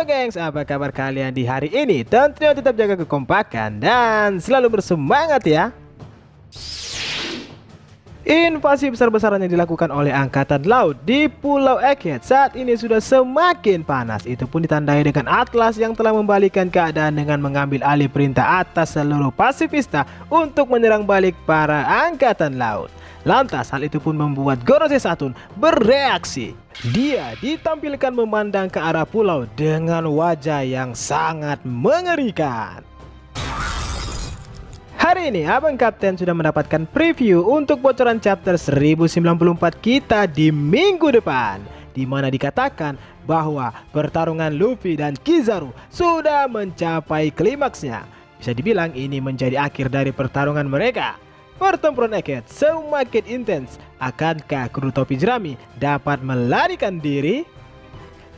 Halo gengs, apa kabar kalian di hari ini? Tentunya tetap jaga kekompakan dan selalu bersemangat ya. Invasi besar-besaran yang dilakukan oleh Angkatan Laut di Pulau Egghead saat ini sudah semakin panas. Itu pun ditandai dengan Atlas yang telah membalikan keadaan dengan mengambil alih perintah atas seluruh pasifista untuk menyerang balik para Angkatan Laut. Lantas hal itu pun membuat Gorosei Saturn bereaksi. Dia ditampilkan memandang ke arah pulau dengan wajah yang sangat mengerikan. Hari ini Abang Kapten sudah mendapatkan preview untuk bocoran chapter 1094 kita di minggu depan, di mana dikatakan bahwa pertarungan Luffy dan Kizaru sudah mencapai klimaksnya. Bisa dibilang ini menjadi akhir dari pertarungan mereka. Pertempuran Egghead semakin intens. Akankah kru topi jerami dapat melarikan diri?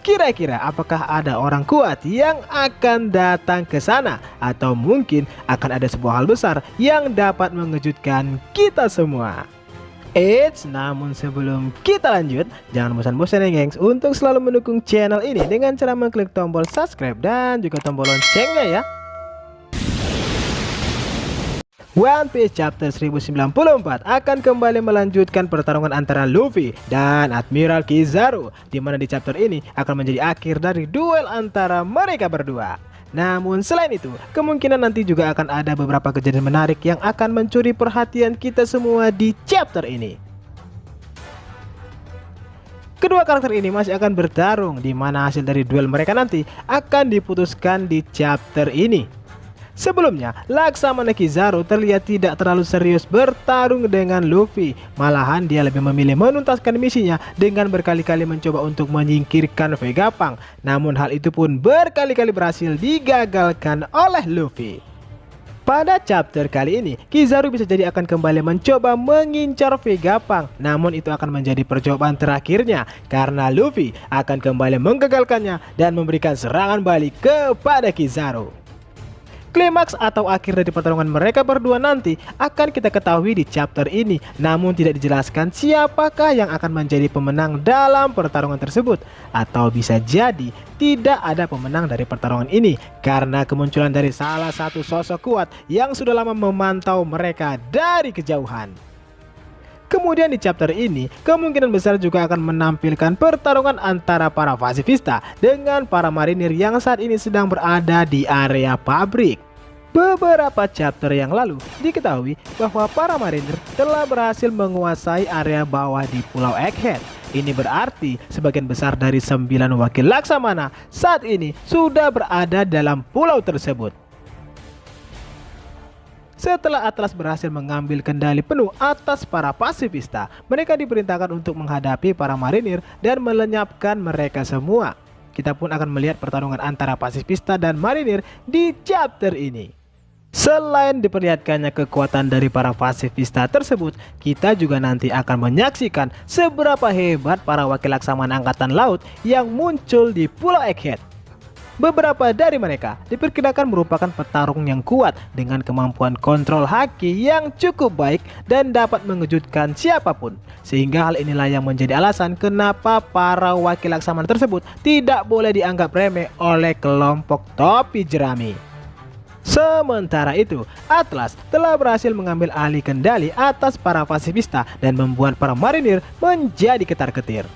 Kira-kira apakah ada orang kuat yang akan datang ke sana? Atau mungkin akan ada sebuah hal besar yang dapat mengejutkan kita semua? Namun sebelum kita lanjut, jangan bosan-bosan ya gengs untuk selalu mendukung channel ini dengan cara mengklik tombol subscribe dan juga tombol loncengnya ya. One Piece Chapter 1094 akan kembali melanjutkan pertarungan antara Luffy dan Admiral Kizaru, di mana di chapter ini akan menjadi akhir dari duel antara mereka berdua. Namun selain itu, kemungkinan nanti juga akan ada beberapa kejadian menarik yang akan mencuri perhatian kita semua di chapter ini. Kedua karakter ini masih akan bertarung, di mana hasil dari duel mereka nanti akan diputuskan di chapter ini. Sebelumnya, Laksamana Kizaru terlihat tidak terlalu serius bertarung dengan Luffy. Malahan dia lebih memilih menuntaskan misinya dengan berkali-kali mencoba untuk menyingkirkan Vegapunk. Namun hal itu pun berkali-kali berhasil digagalkan oleh Luffy. Pada chapter kali ini, Kizaru bisa jadi akan kembali mencoba mengincar Vegapunk. Namun itu akan menjadi percobaan terakhirnya, karena Luffy akan kembali menggagalkannya dan memberikan serangan balik kepada Kizaru. Klimaks atau akhir dari pertarungan mereka berdua nanti akan kita ketahui di chapter ini, namun tidak dijelaskan siapakah yang akan menjadi pemenang dalam pertarungan tersebut. Atau bisa jadi tidak ada pemenang dari pertarungan ini karena kemunculan dari salah satu sosok kuat yang sudah lama memantau mereka dari kejauhan. Kemudian di chapter ini, kemungkinan besar juga akan menampilkan pertarungan antara para pasifista dengan para marinir yang saat ini sedang berada di area pabrik. Beberapa chapter yang lalu diketahui bahwa para marinir telah berhasil menguasai area bawah di Pulau Egghead. Ini berarti sebagian besar dari 9 wakil Laksamana saat ini sudah berada dalam pulau tersebut. Setelah Atlas berhasil mengambil kendali penuh atas para pasifista, mereka diperintahkan untuk menghadapi para marinir dan melenyapkan mereka semua. Kita pun akan melihat pertarungan antara pasifista dan marinir di chapter ini. Selain diperlihatkannya kekuatan dari para pasifista tersebut, kita juga nanti akan menyaksikan seberapa hebat para wakil Laksamana Angkatan Laut yang muncul di Pulau Egghead. Beberapa dari mereka diperkirakan merupakan petarung yang kuat dengan kemampuan kontrol haki yang cukup baik dan dapat mengejutkan siapapun. Sehingga hal inilah yang menjadi alasan kenapa para wakil Laksamana tersebut tidak boleh dianggap remeh oleh kelompok topi jerami. Sementara itu, Atlas telah berhasil mengambil alih kendali atas para pasifista dan membuat para marinir menjadi ketar-ketir.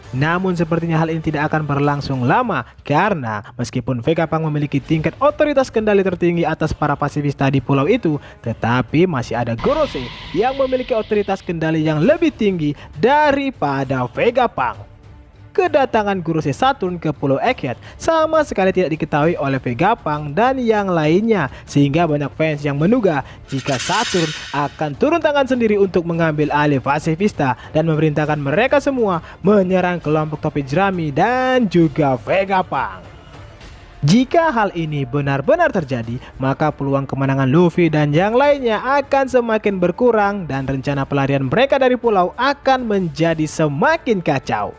Namun sepertinya hal ini tidak akan berlangsung lama karena meskipun Vegapunk memiliki tingkat otoritas kendali tertinggi atas para pasifista di pulau itu, tetapi masih ada Gorosei yang memiliki otoritas kendali yang lebih tinggi daripada Vegapunk. Kedatangan Gorosei Saturn ke Pulau Egghead sama sekali tidak diketahui oleh Vegapunk dan yang lainnya, sehingga banyak fans yang menduga jika Saturn akan turun tangan sendiri untuk mengambil alih pasifista dan memerintahkan mereka semua menyerang kelompok topi jerami dan juga Vegapunk. Jika hal ini benar-benar terjadi, maka peluang kemenangan Luffy dan yang lainnya akan semakin berkurang dan rencana pelarian mereka dari pulau akan menjadi semakin kacau.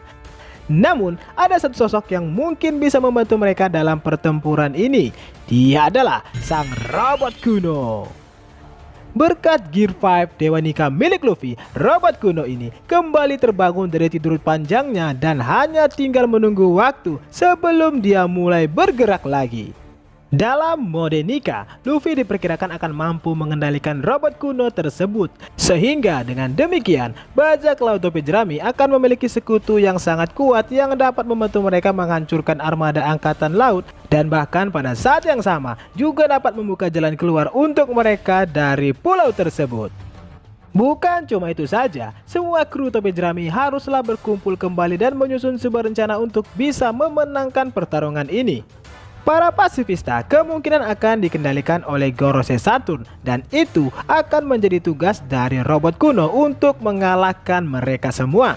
Namun, ada satu sosok yang mungkin bisa membantu mereka dalam pertempuran ini. Dia adalah sang robot kuno. Berkat Gear 5 Dewa Nikah milik Luffy, robot kuno ini kembali terbangun dari tidur panjangnya dan hanya tinggal menunggu waktu sebelum dia mulai bergerak lagi. Dalam mode Nika, Luffy diperkirakan akan mampu mengendalikan robot kuno tersebut. Sehingga dengan demikian, bajak laut topi jerami akan memiliki sekutu yang sangat kuat yang dapat membantu mereka menghancurkan armada angkatan laut. Dan bahkan pada saat yang sama, juga dapat membuka jalan keluar untuk mereka dari pulau tersebut. Bukan cuma itu saja, semua kru topi jerami haruslah berkumpul kembali dan menyusun sebuah rencana untuk bisa memenangkan pertarungan ini. Para pasifista kemungkinan akan dikendalikan oleh Gorosei Saturn dan itu akan menjadi tugas dari robot kuno untuk mengalahkan mereka semua.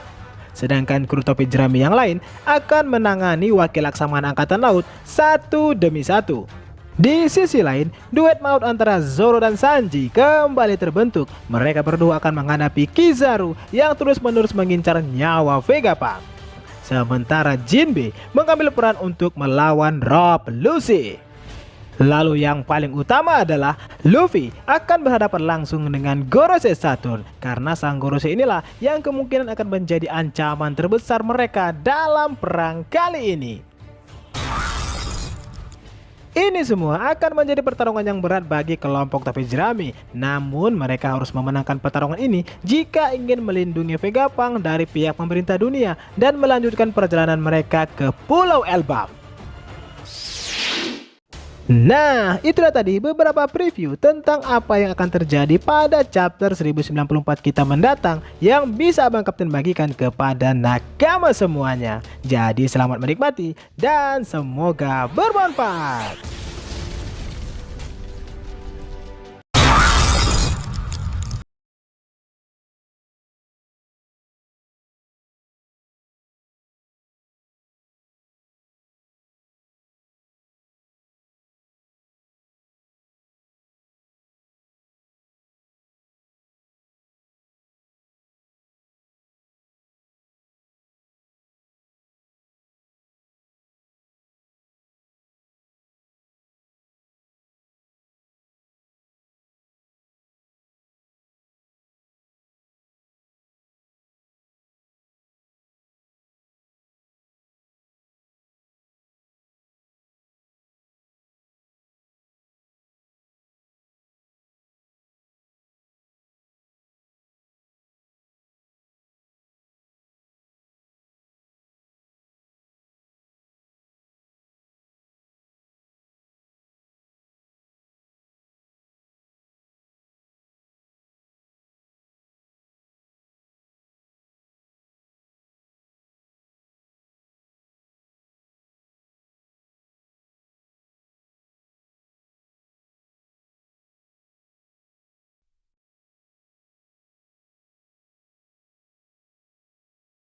Sedangkan kru topi jerami yang lain akan menangani wakil laksamana angkatan laut satu demi satu. Di sisi lain, duet maut antara Zoro dan Sanji kembali terbentuk. Mereka berdua akan menghadapi Kizaru yang terus-menerus mengincar nyawa Vegapunk. Sementara Jinbe mengambil peran untuk melawan Rob Lucci. Lalu yang paling utama adalah Luffy akan berhadapan langsung dengan Gorosei Saturn karena sang Gorosei inilah yang kemungkinan akan menjadi ancaman terbesar mereka dalam perang kali ini. Ini semua akan menjadi pertarungan yang berat bagi kelompok topi jerami. Namun mereka harus memenangkan pertarungan ini jika ingin melindungi Vegapunk dari pihak pemerintah dunia dan melanjutkan perjalanan mereka ke Pulau Elbaf. Nah, itulah tadi beberapa preview tentang apa yang akan terjadi pada chapter 1094 kita mendatang yang bisa Abang Kapten bagikan kepada nakama semuanya. Jadi selamat menikmati dan semoga bermanfaat.